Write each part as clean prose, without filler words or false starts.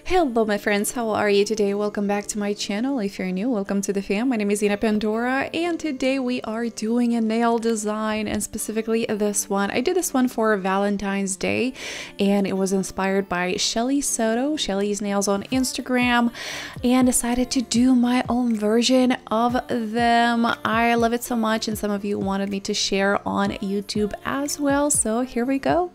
Hello my friends, how are you today? Welcome back to my channel. If you're new, welcome to the fam. My name is Ina Pandora and today we are doing a nail design, and specifically this one. I did this one for Valentine's Day and it was inspired by Shelly Soto, Shelly's Nails on Instagram, and decided to do my own version of them. I love it so much and some of you wanted me to share on YouTube as well, so here we go.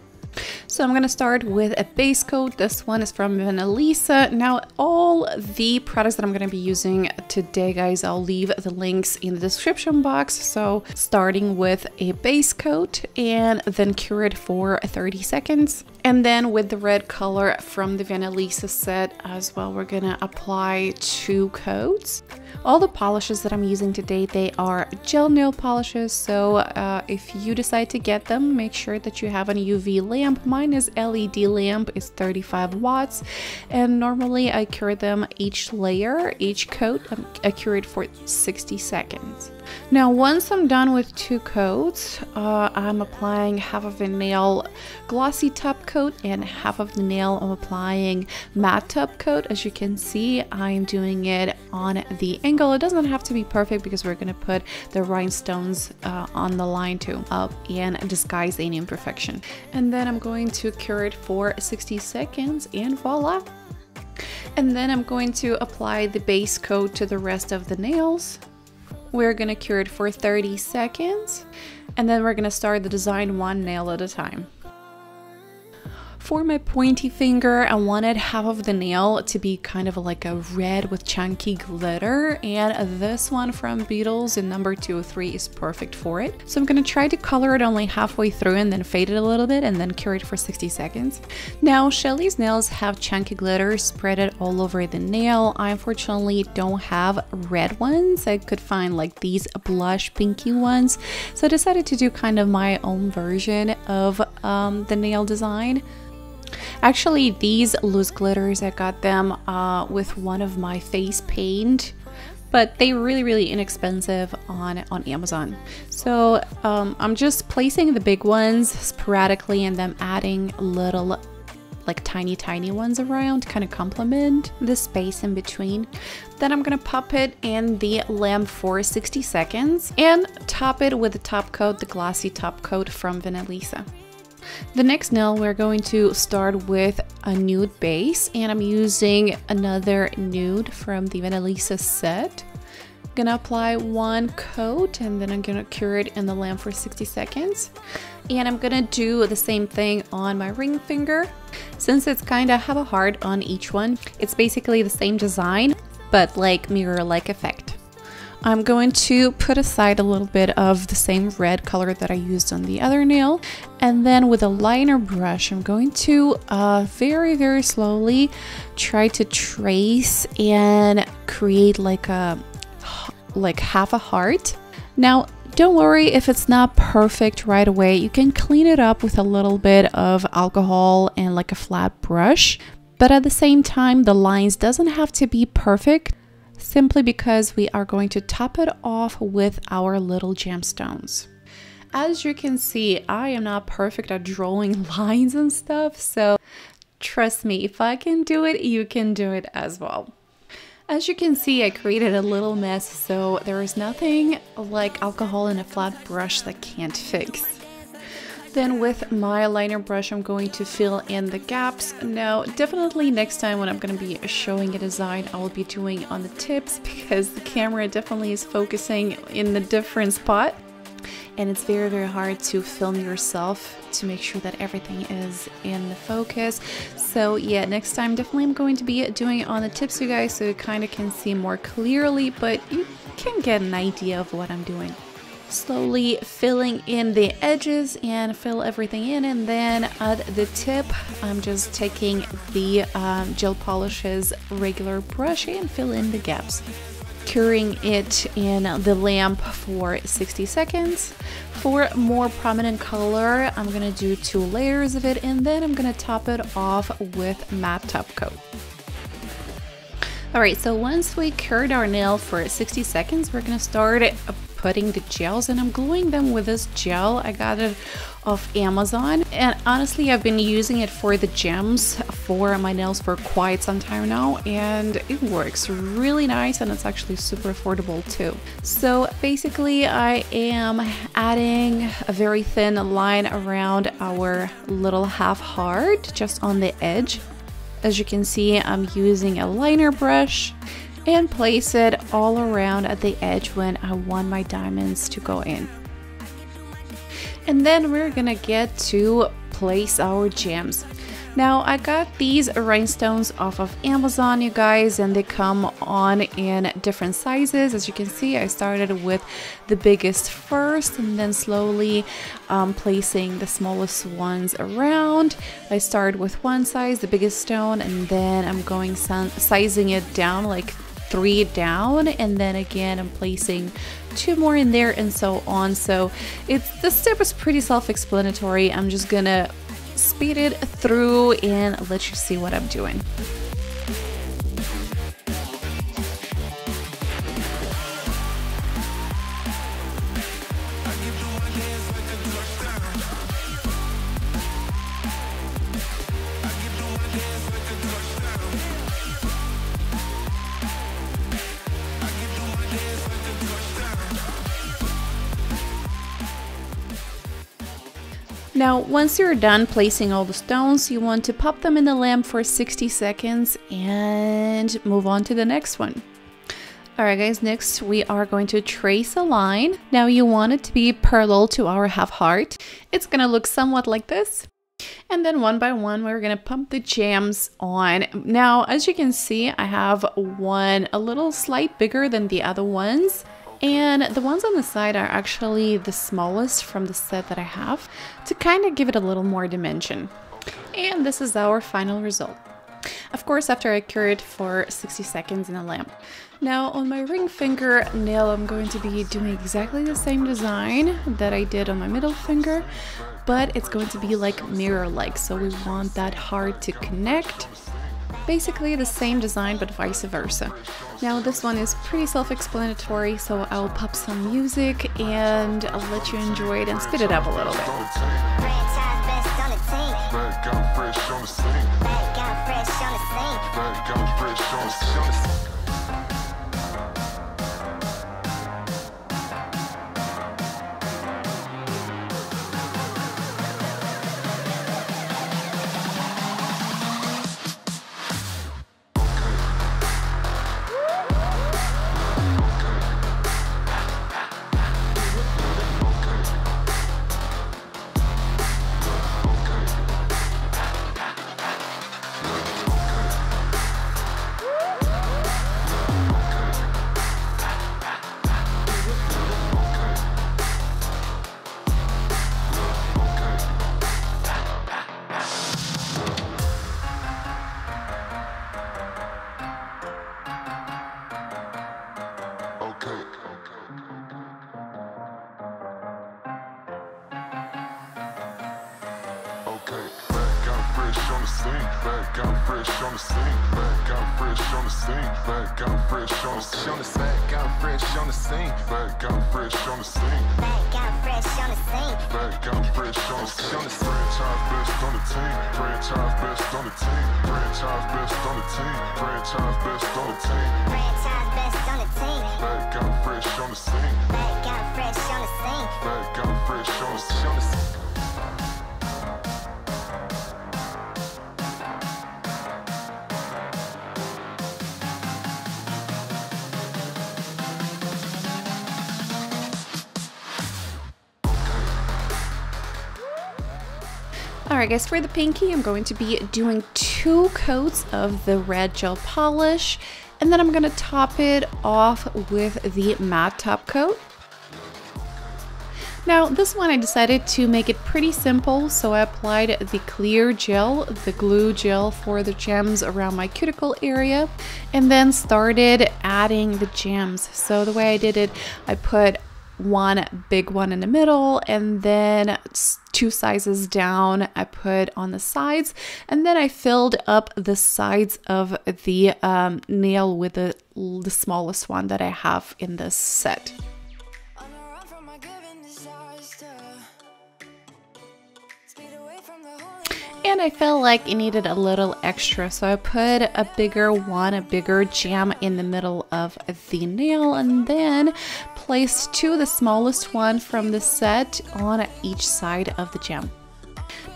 So I'm going to start with a base coat. This one is from Lisa. Now all the products that I'm going to be using today, guys, I'll leave the links in the description box. So starting with a base coat and then cure it for 30 seconds. And then with the red color from the Lisa set as well, we're going to apply 2 coats. All the polishes that I'm using today, they are gel nail polishes. So if you decide to get them, make sure that you have an UV lamp. Mine is LED lamp, is 35 watts. And normally I cure them each layer, each coat, I cure it for 60 seconds. Now, once I'm done with 2 coats, I'm applying half of the nail glossy top coat and half of the nail I'm applying matte top coat. As you can see, I'm doing it on the angle. It doesn't have to be perfect because we're going to put the rhinestones on the line to up and disguise any imperfection. And then I'm going to cure it for 60 seconds and voila. And then I'm going to apply the base coat to the rest of the nails. We're going to cure it for 30 seconds and then we're going to start the design one nail at a time. For my pointy finger, I wanted half of the nail to be kind of like a red with chunky glitter, and this one from Beetles in number 203 is perfect for it. So I'm going to try to color it only halfway through and then fade it a little bit and then cure it for 60 seconds. Now, Shelly's nails have chunky glitter spread it all over the nail. I unfortunately don't have red ones. I could find like these blush pinky ones. So I decided to do kind of my own version of the nail design. Actually, these loose glitters, I got them with one of my face paint, but they really inexpensive on Amazon. So I'm just placing the big ones sporadically and then adding little like tiny ones around to kind of complement the space in between. Then I'm gonna pop it in the lamp for 60 seconds and top it with the top coat, the glossy top coat from Lisa. The next nail, we're going to start with a nude base, and I'm using another nude from the Lisa set. I'm gonna apply 1 coat and then I'm gonna cure it in the lamp for 60 seconds. And I'm gonna do the same thing on my ring finger. Since it's kind of have a heart on each one, it's basically the same design, but like mirror-like effect. I'm going to put aside a little bit of the same red color that I used on the other nail, and then with a liner brush I'm going to very slowly try to trace and create like half a heart. Now, don't worry if it's not perfect right away. You can clean it up with a little bit of alcohol and like a flat brush, but at the same time the lines doesn't have to be perfect, simply because we are going to top it off with our little gemstones. As you can see, I am not perfect at drawing lines and stuff, so trust me, if I can do it, you can do it as well. As you can see, I created a little mess, so there is nothing like alcohol and a flat brush that can't fix. Then with my liner brush, I'm going to fill in the gaps. Now, definitely next time when I'm going to be showing a design, I will be doing on the tips because the camera definitely is focusing in a different spot. And it's very hard to film yourself to make sure that everything is in the focus. So yeah, next time definitely I'm going to be doing it on the tips, you guys, so you kind of can see more clearly, but you can get an idea of what I'm doing. Slowly filling in the edges and fill everything in, and then at the tip I'm just taking the gel polishes regular brush and fill in the gaps, curing it in the lamp for 60 seconds. For more prominent color, I'm gonna do 2 layers of it, and then I'm gonna top it off with matte top coat. Alright, so once we cured our nail for 60 seconds, we're gonna start putting the gels, and I'm gluing them with this gel. I got it off Amazon, and honestly I've been using it for the gems for my nails for quite some time now, and it works really nice, and it's actually super affordable too. So basically I am adding a very thin line around our little half heart just on the edge. As you can see, I'm using a liner brush and place it all around at the edge when I want my diamonds to go in. And then we're gonna get to place our gems. Now I got these rhinestones off of Amazon, you guys, and they come on in different sizes. As you can see, I started with the biggest first and then slowly placing the smallest ones around. I start with one size, the biggest stone, and then I'm going sizing it down like 3 down, and then again I'm placing 2 more in there, and so on. So the step is pretty self-explanatory. I'm just gonna speed it through and let you see what I'm doing. Now, once you're done placing all the stones, you want to pop them in the lamp for 60 seconds and move on to the next one. Alright guys, next we are going to trace a line. Now you want it to be parallel to our half heart. It's gonna look somewhat like this. And then one by one, we're gonna pump the gems on. Now, as you can see, I have one a little slight bigger than the other ones. And the ones on the side are actually the smallest from the set that I have, to kind of give it a little more dimension. And this is our final result. Of course, after I cure it for 60 seconds in a lamp. Now on my ring finger nail, I'm going to be doing exactly the same design that I did on my middle finger, but it's going to be like mirror-like, so we want that heart to connect. Basically the same design, but vice versa. Now this one is pretty self-explanatory, so I'll pop some music and I'll let you enjoy it and speed it up a little bit. Alright guys, for the pinky, I'm going to be doing 2 coats of the red gel polish, and then I'm going to top it off with the matte top coat. Now this one I decided to make it pretty simple, so I applied the clear gel, the glue gel for the gems around my cuticle area, and then started adding the gems. So the way I did it, I put one big one in the middle, and then 2 sizes down I put on the sides, and then I filled up the sides of the nail with the smallest one that I have in this set. and I felt like it needed a little extra, so I put a bigger gem in the middle of the nail, and then placed two, the smallest one from the set, on each side of the gem.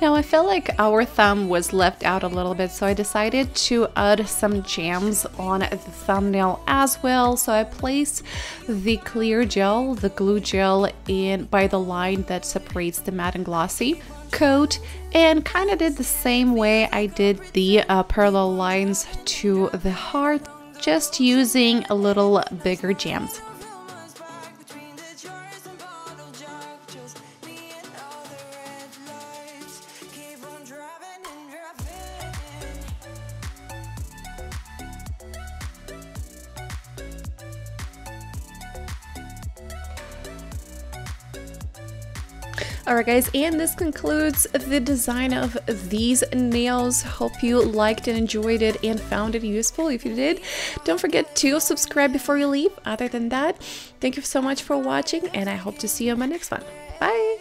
Now I felt like our thumb was left out a little bit, so I decided to add some gems on the thumbnail as well. So I placed the clear gel, the glue gel, in by the line that separates the matte and glossy coat, and kind of did the same way I did the parallel lines to the heart, just using a little bigger gems. Alright guys, and this concludes the design of these nails. Hope you liked and enjoyed it and found it useful. If you did, don't forget to subscribe before you leave. Other than that, thank you so much for watching, and I hope to see you on my next one. Bye!